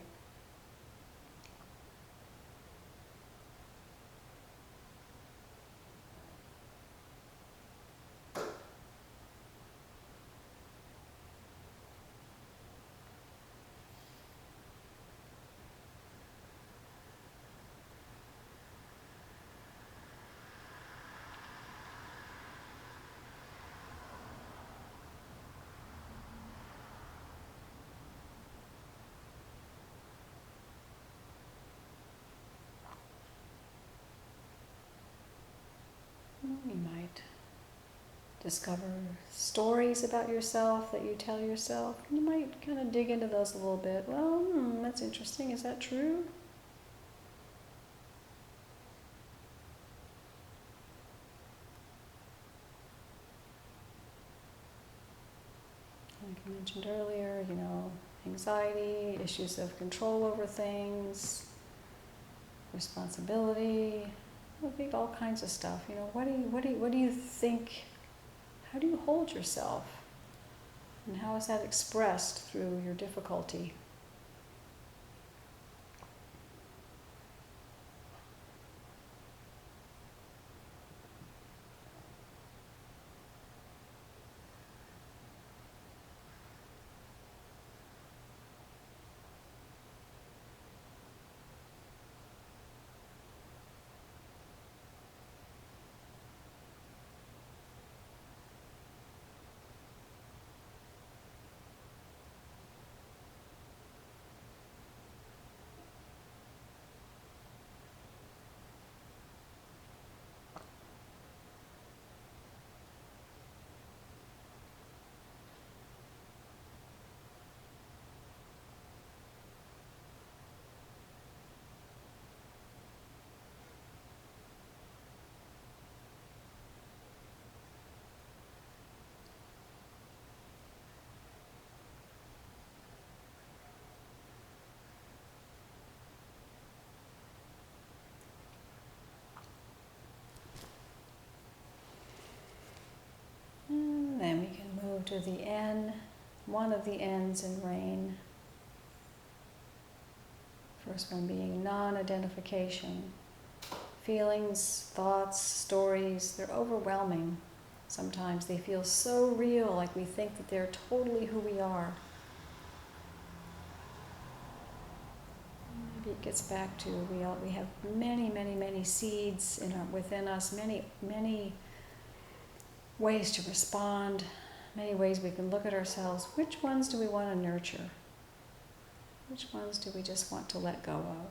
You might discover stories about yourself that you tell yourself. You might kind of dig into those a little bit. Well, that's interesting. Is that true? You mentioned earlier, anxiety, issues of control over things, responsibility, all kinds of stuff. What do you think? How do you hold yourself? And how is that expressed through your difficulty? And then we can move to the N, one of the N's in rain. First one being non-identification. Feelings, thoughts, stories, they're overwhelming. Sometimes they feel so real, like we think that they're totally who we are. Maybe it gets back to we have many seeds within us, many ways to respond, many ways we can look at ourselves. Which ones do we want to nurture? Which ones do we just want to let go of?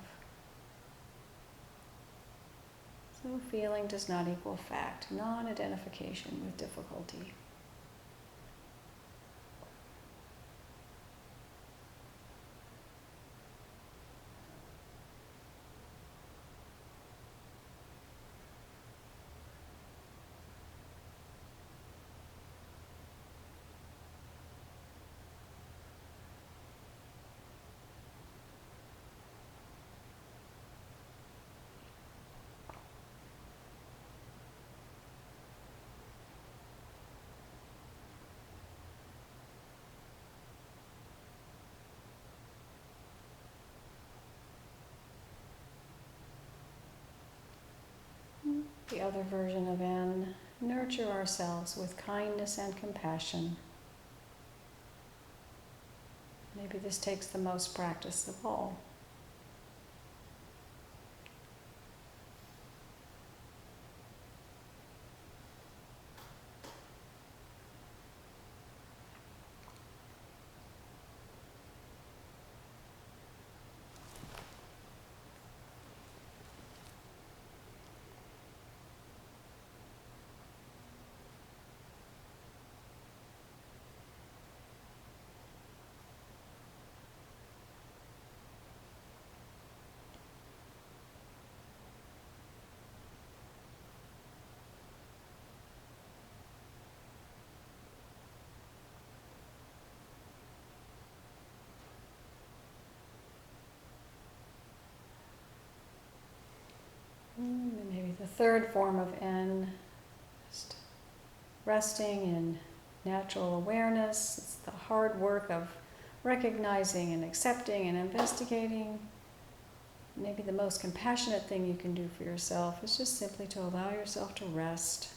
So feeling does not equal fact, non-identification with difficulty. The other version of N, nurture ourselves with kindness and compassion. Maybe this takes the most practice of all. And maybe the third form of N, just resting in natural awareness. It's the hard work of recognizing and accepting and investigating. Maybe the most compassionate thing you can do for yourself is just simply to allow yourself to rest.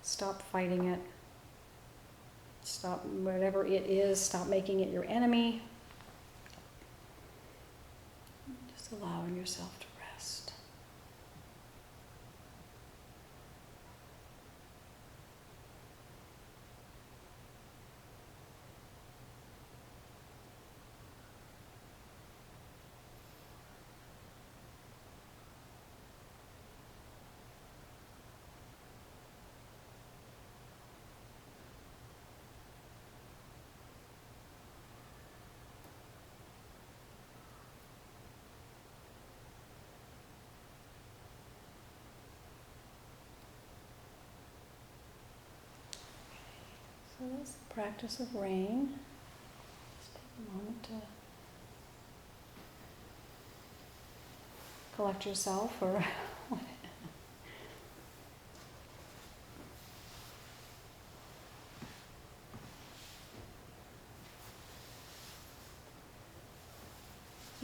Stop fighting it. Stop whatever it is, stop making it your enemy. Just allowing yourself to rest. So that's the practice of rain. Just take a moment to collect yourself or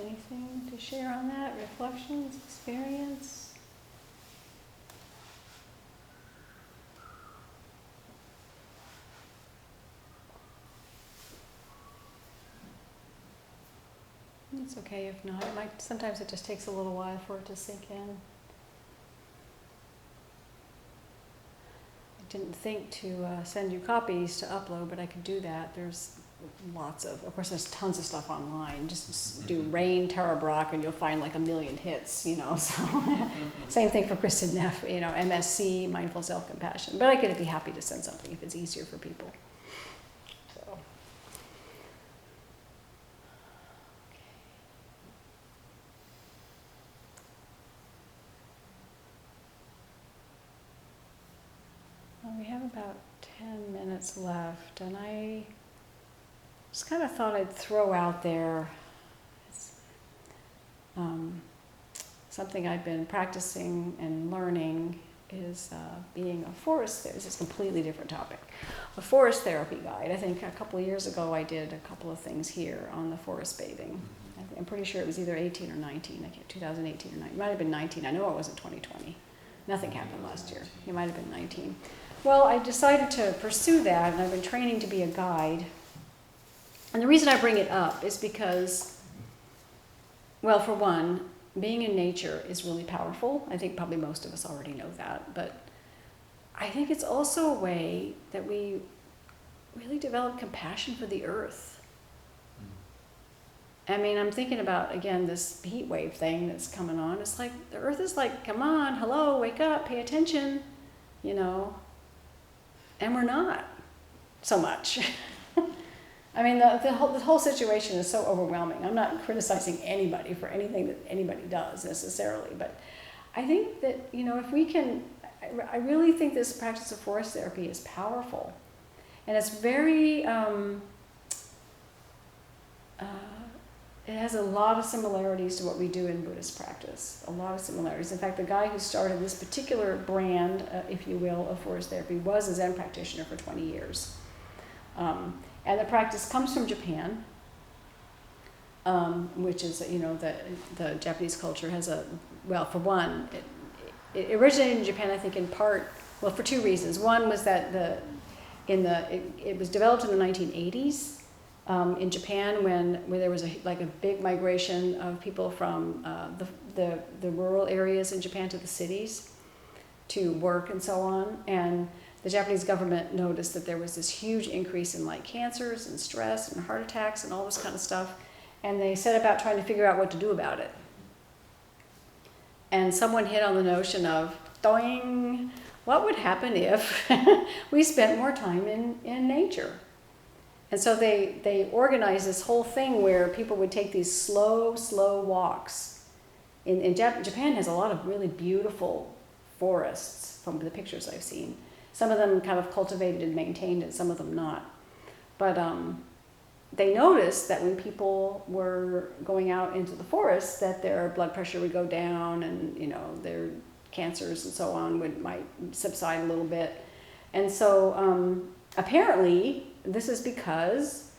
anything to share on that? Reflections, experience? It's okay if not. Sometimes it just takes a little while for it to sink in. I didn't think to send you copies to upload, but I could do that. There's of course there's tons of stuff online. Just do Rain Tara Brach and you'll find like 1 million hits, so. Same thing for Kristen Neff, MSC, Mindful Self-Compassion. But I could be happy to send something if it's easier for people. So. Well, we have about 10 minutes left, and I just kind of thought I'd throw out there something I've been practicing and learning is being a forest therapist. This is a completely different topic. A forest therapy guide. I think a couple of years ago I did a couple of things here on the forest bathing. I'm pretty sure it was either 18 or 19. 2018 or 19. It might have been 19. I know it wasn't 2020. Nothing happened last year. It might have been 19. Well, I decided to pursue that, and I've been training to be a guide. And the reason I bring it up is because, well, for one, being in nature is really powerful. I think probably most of us already know that. But I think it's also a way that we really develop compassion for the earth. I mean, I'm thinking about, again, this heat wave thing that's coming on. It's like, the earth is like, come on, hello, wake up, pay attention, And we're not so much. I mean, the whole situation is so overwhelming. I'm not criticizing anybody for anything that anybody does necessarily, but I think that, if we can, I really think this practice of forest therapy is powerful. And it's very, it has a lot of similarities to what we do in Buddhist practice, a lot of similarities. In fact, the guy who started this particular brand, if you will, of forest therapy was a Zen practitioner for 20 years. And the practice comes from Japan, which is, the Japanese culture has for one, it originated in Japan, I think, in part, for two reasons. One was that it was developed in the 1980s in Japan when there was a big migration of people from the rural areas in Japan to the cities to work and so on. And the Japanese government noticed that there was this huge increase in cancers and stress and heart attacks and all this kind of stuff. And they set about trying to figure out what to do about it. And someone hit on the notion of, doing, what would happen if we spent more time in nature? And so they organized this whole thing where people would take these slow walks. Japan has a lot of really beautiful forests from the pictures I've seen. Some of them kind of cultivated and maintained and some of them not. But they noticed that when people were going out into the forest that their blood pressure would go down and their cancers and so on might subside a little bit. And so apparently this is because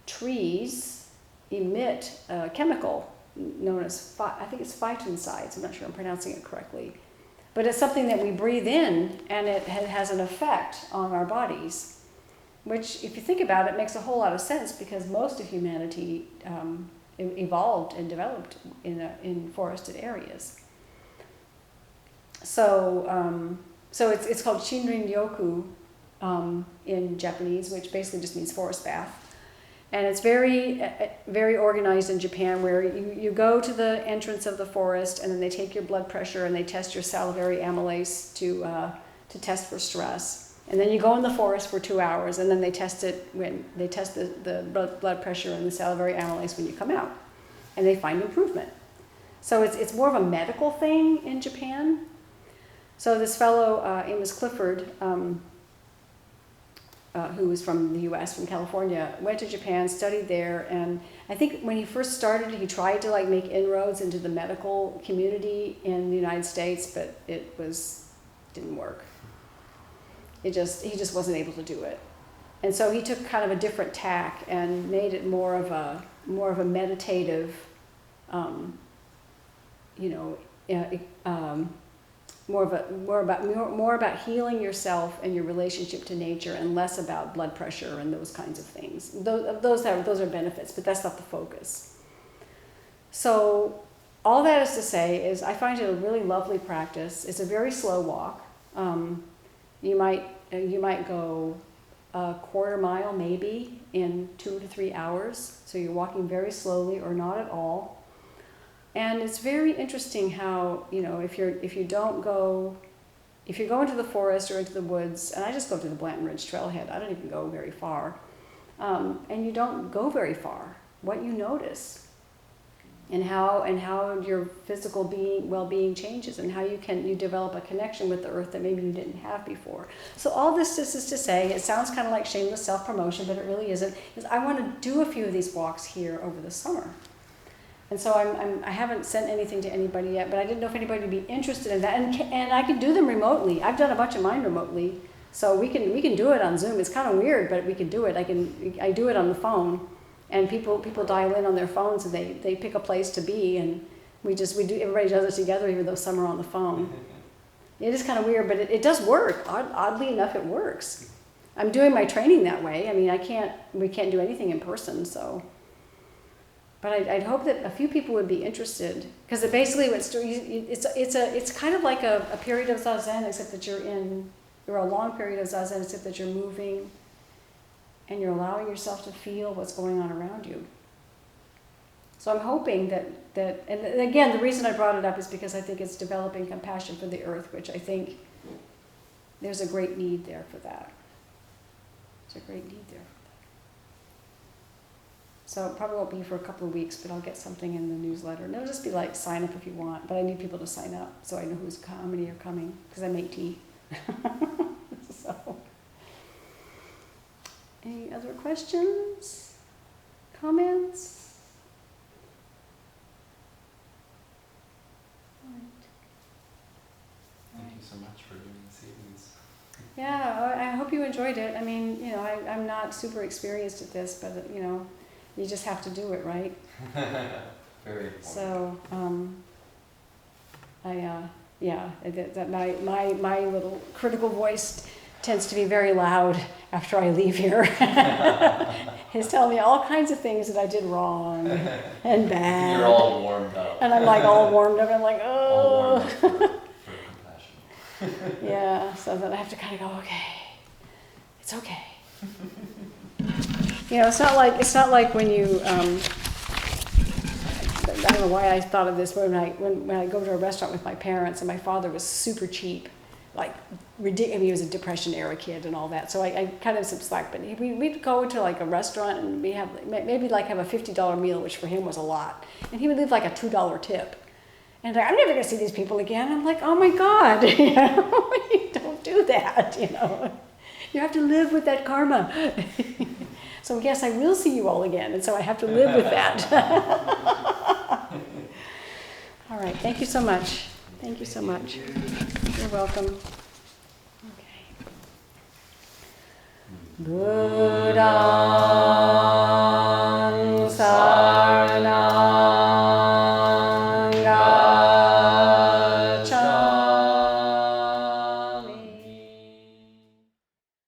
trees emit a chemical known as, I think it's phytoncides, I'm not sure I'm pronouncing it correctly. But it's something that we breathe in, and it has an effect on our bodies, which, if you think about it, makes a whole lot of sense because most of humanity evolved and developed in forested areas. So it's called Shinrin-yoku in Japanese, which basically just means forest bath. And it's very, very organized in Japan, where you go to the entrance of the forest, and then they take your blood pressure and they test your salivary amylase to test for stress. And then you go in the forest for 2 hours, and then they test the blood pressure and the salivary amylase when you come out, and they find improvement. So it's more of a medical thing in Japan. So this fellow, Amos Clifford, who was from the U.S., from California, went to Japan, studied there, and I think when he first started, he tried to like make inroads into the medical community in the United States, but didn't work. He just wasn't able to do it, and so he took kind of a different tack and made it more of a meditative, more about healing yourself and your relationship to nature, and less about blood pressure and those kinds of things. Those are benefits, but that's not the focus. So all that is to say is I find it a really lovely practice. It's a very slow walk. You might go a quarter mile maybe in 2 to 3 hours. So you're walking very slowly or not at all. And it's very interesting how, if you go into the forest or into the woods, and I just go to the Blanton Ridge Trailhead, I don't even go very far, and you don't go very far, what you notice and how your physical well-being changes, and how you develop a connection with the earth that maybe you didn't have before. So all this is to say, it sounds kind of like shameless self-promotion, but it really isn't, is I want to do a few of these walks here over the summer. And so I haven't sent anything to anybody yet, but I didn't know if anybody would be interested in that. And I can do them remotely. I've done a bunch of mine remotely, so we can do it on Zoom. It's kind of weird, but we can do it. I do it on the phone, and people dial in on their phones, and they pick a place to be, and everybody does it together, even though some are on the phone. It is kind of weird, but it does work. Oddly enough, it works. I'm doing my training that way. I mean, we can't do anything in person, so. But I'd hope that a few people would be interested, because it's kind of like a period of zazen, except that you're a long period of zazen, except that you're moving, and you're allowing yourself to feel what's going on around you. So I'm hoping that and again, the reason I brought it up is because I think it's developing compassion for the earth, which I think there's a great need there for that. There's a great need there. So it probably won't be for a couple of weeks, but I'll get something in the newsletter. And it'll just be like, sign up if you want. But I need people to sign up so I know how many are coming, because I make tea. So, any other questions? Comments? All right. Thank you so much for doing this evening's. Yeah, I hope you enjoyed it. I mean, I'm not super experienced at this, but, you just have to do it, right? Very important. So, my little critical voice tends to be very loud after I leave here. He's telling me all kinds of things that I did wrong and bad. You're all warmed up. And I'm like all warmed up. I'm like, All oh. warmed up for compassion. Yeah, so then I have to kind of go, okay, it's okay. It's not like when you, I don't know why I thought of this, but when I go to a restaurant with my parents, and my father was super cheap, like ridiculous. I mean, he was a Depression era kid and all that, so I kind of some slack. But we'd go to like a restaurant, and we have maybe like have a $50 meal, which for him was a lot, and he would leave like a $2 tip. And I'm never going to see these people again. I'm like, oh my God, don't do that, You have to live with that karma. So yes, I will see you all again, and so I have to live with that. All right, thank you so much. Thank you so much. You're welcome. Okay. Buddha